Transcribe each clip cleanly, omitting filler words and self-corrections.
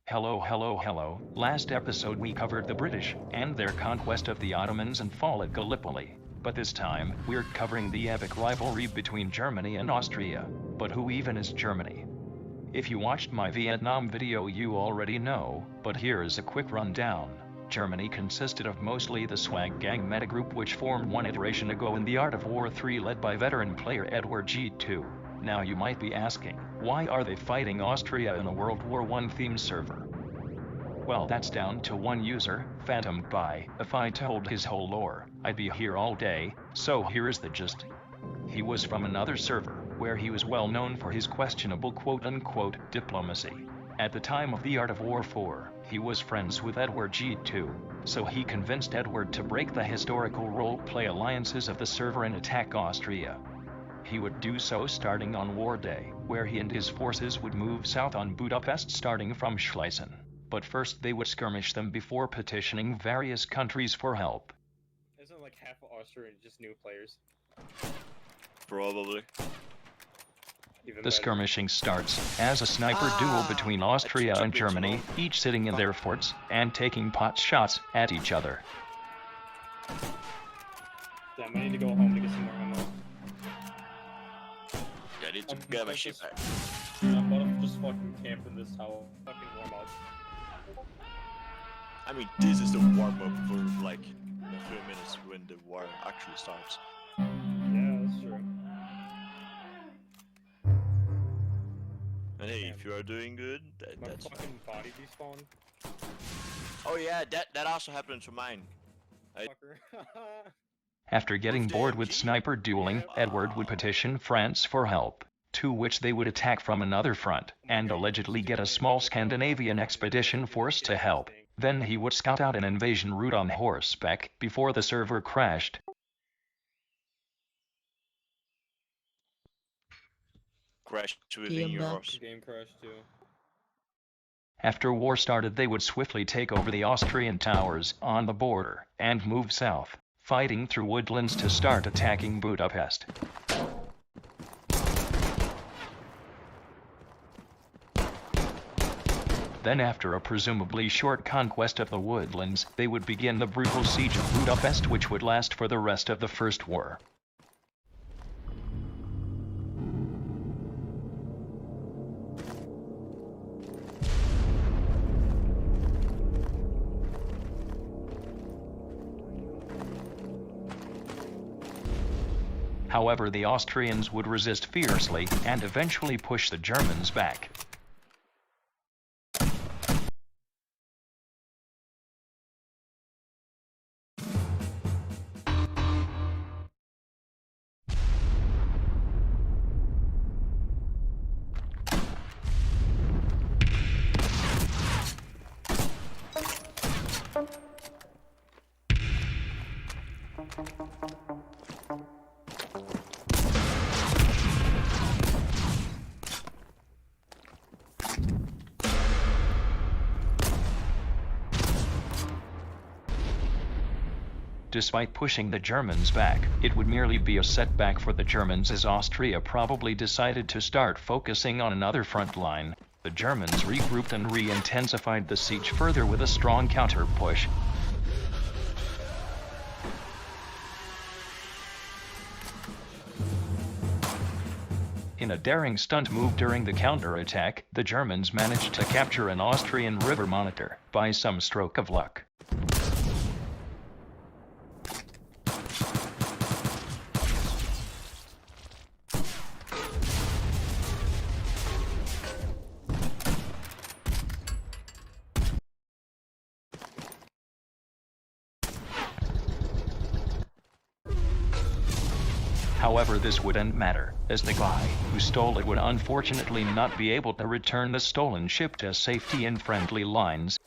Hello. Last episode we covered the British and their conquest of the Ottomans and fall at Gallipoli. But this time, we're covering the epic rivalry between Germany and Austria. But who even is Germany? If you watched my Vietnam video you already know, but here is a quick rundown. Germany consisted of mostly the Swag Gang metagroup which formed one iteration ago in the Art of War 3 led by veteran player Edward G2. Now you might be asking, why are they fighting Austria in a World War I themed server? Well, that's down to one user, Phantom Buy. If I told his whole lore, I'd be here all day, so here is the gist. He was from another server, where he was well known for his questionable quote-unquote diplomacy. At the time of the Art of War 4, he was friends with Edward G2, so he convinced Edward to break the historical role-play alliances of the server and attack Austria. He would do so starting on War Day, where he and his forces would move south on Budapest starting from Schlesien. But first they would skirmish them before petitioning various countries for help. Isn't like half of Austria just new players? Probably. The skirmishing starts as a sniper duel between Austria and Germany, each sitting in their forts and taking pot shots at each other. Damn, I need to go home to get some more ammo. Yeah, I need to get my shit back. I'm about to just fucking camp in this tower. Fucking warm up. I mean, this is the warm-up for like a few minutes when the war actually starts. Yeah, that's true. And hey, if you are doing good, that's fine. Fucking body despawned. Oh yeah, that also happened to mine. Fucker. After getting bored with sniper dueling, Edward would petition France for help, to which they would attack from another front, and allegedly get a small Scandinavian expedition force to help. Then he would scout out an invasion route on horseback before the server crashed. Crashed within your horse. Game crashed too. After war started they would swiftly take over the Austrian towers on the border and move south, fighting through Woodlands to start attacking Budapest. Then after a presumably short conquest of the Woodlands, they would begin the brutal siege of Budapest which would last for the rest of the First War. However, the Austrians would resist fiercely and eventually push the Germans back. Despite pushing the Germans back, it would merely be a setback for the Germans as Austria probably decided to start focusing on another front line. The Germans regrouped and re-intensified the siege further with a strong counter-push. In a daring stunt move during the counter-attack, the Germans managed to capture an Austrian river monitor by some stroke of luck. However, this wouldn't matter, as the guy who stole it would unfortunately not be able to return the stolen ship to safety in friendly lines.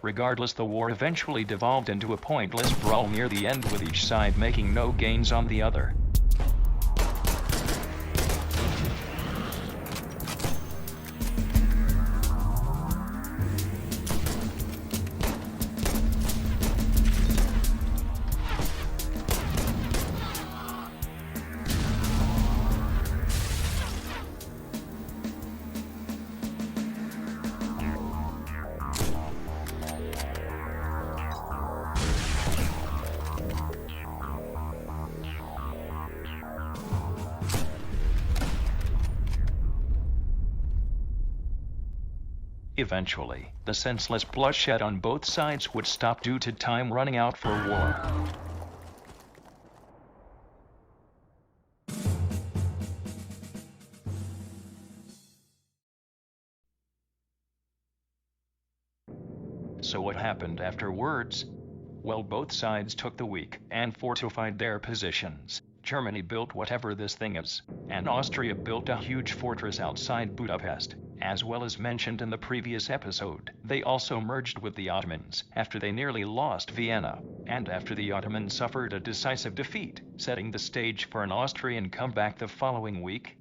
Regardless, the war eventually devolved into a pointless brawl near the end with each side making no gains on the other. Eventually, the senseless bloodshed on both sides would stop due to time running out for war. So what happened afterwards? Well, both sides took the weak and fortified their positions. Germany built whatever this thing is, and Austria built a huge fortress outside Budapest. As well as mentioned in the previous episode, they also merged with the Ottomans after they nearly lost Vienna, and after the Ottomans suffered a decisive defeat, setting the stage for an Austrian comeback the following week.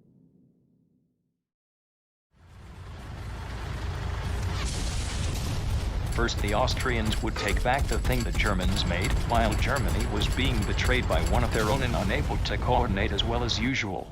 First, the Austrians would take back the thing the Germans made, while Germany was being betrayed by one of their own and unable to coordinate as well as usual.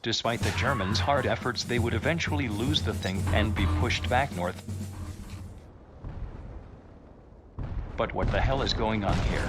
Despite the Germans' hard efforts, they would eventually lose the thing and be pushed back north. But what the hell is going on here?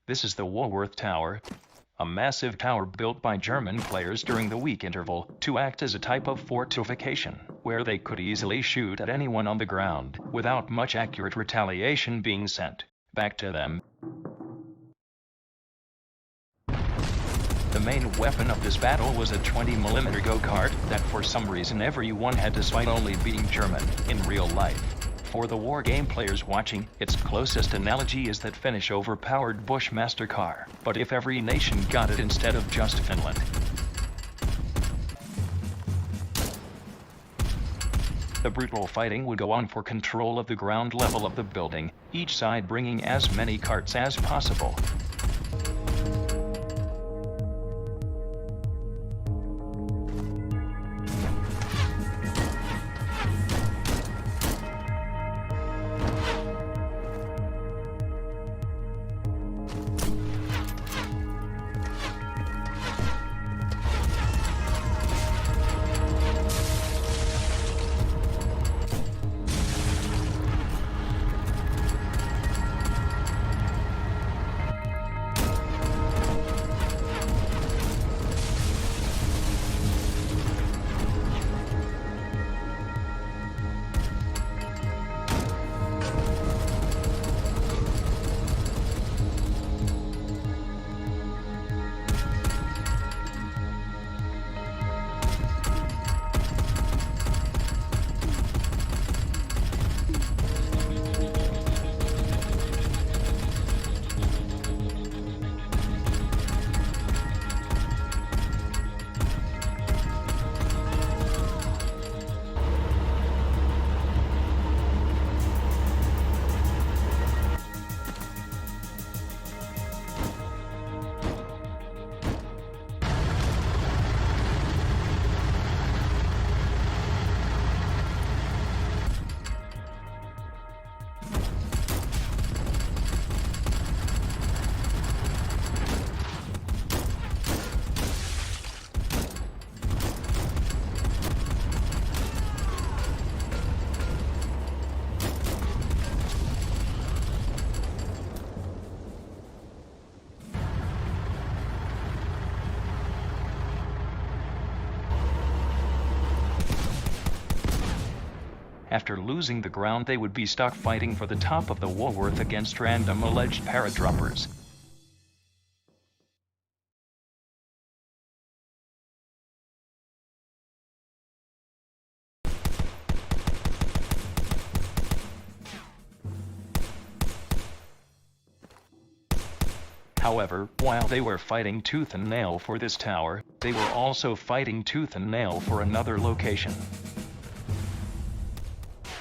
This is the Woolworth Tower, a massive tower built by German players during the week interval to act as a type of fortification, where they could easily shoot at anyone on the ground without much accurate retaliation being sent back to them. The main weapon of this battle was a 20mm go-kart that for some reason everyone had despite only being German in real life. For the war game players watching, its closest analogy is that Finnish overpowered Bushmaster car, but if every nation got it instead of just Finland. The brutal fighting would go on for control of the ground level of the building, each side bringing as many carts as possible. After losing the ground, they would be stuck fighting for the top of the Woolworth against random alleged paratroopers. However, while they were fighting tooth and nail for this tower, they were also fighting tooth and nail for another location.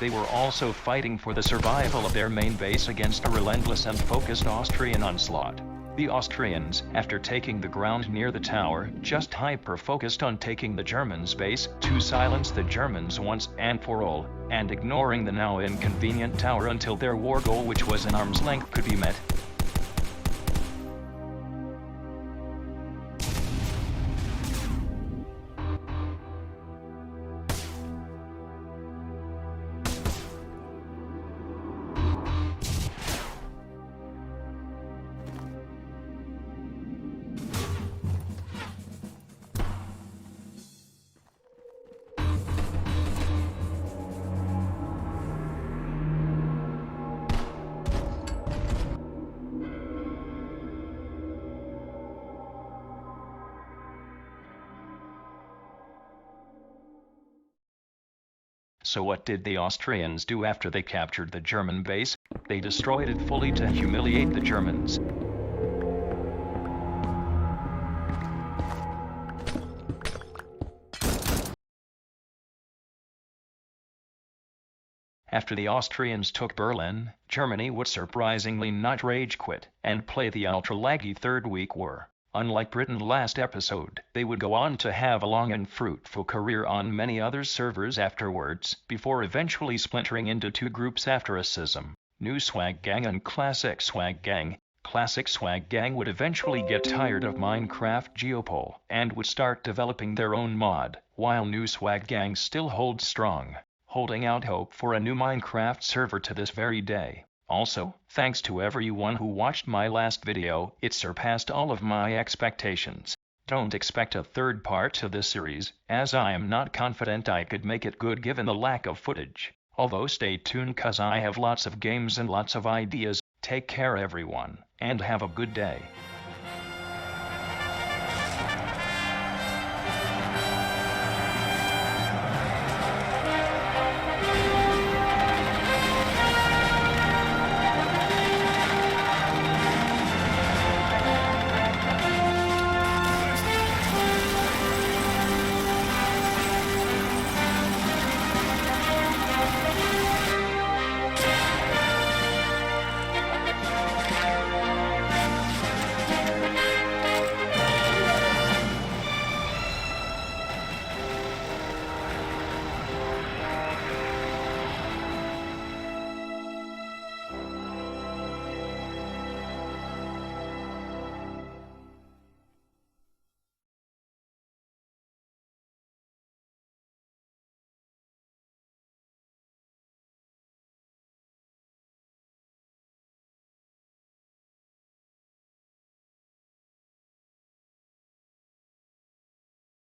They were also fighting for the survival of their main base against a relentless and focused Austrian onslaught. The Austrians, after taking the ground near the tower, just hyper-focused on taking the Germans' base to silence the Germans once and for all, and ignoring the now inconvenient tower until their war goal, which was an arm's length, could be met. So what did the Austrians do after they captured the German base? They destroyed it fully to humiliate the Germans. After the Austrians took Berlin, Germany would surprisingly not rage quit and play the ultra-laggy Third Week War. Unlike Britain last episode, they would go on to have a long and fruitful career on many other servers afterwards, before eventually splintering into two groups after a schism: New Swag Gang and Classic Swag Gang. Classic Swag Gang would eventually get tired of Minecraft Geopol and would start developing their own mod, while New Swag Gang still holds strong, holding out hope for a new Minecraft server to this very day. Also, thanks to everyone who watched my last video, it surpassed all of my expectations. Don't expect a third part to this series, as I am not confident I could make it good given the lack of footage. Although stay tuned, cause I have lots of games and lots of ideas. Take care everyone, and have a good day.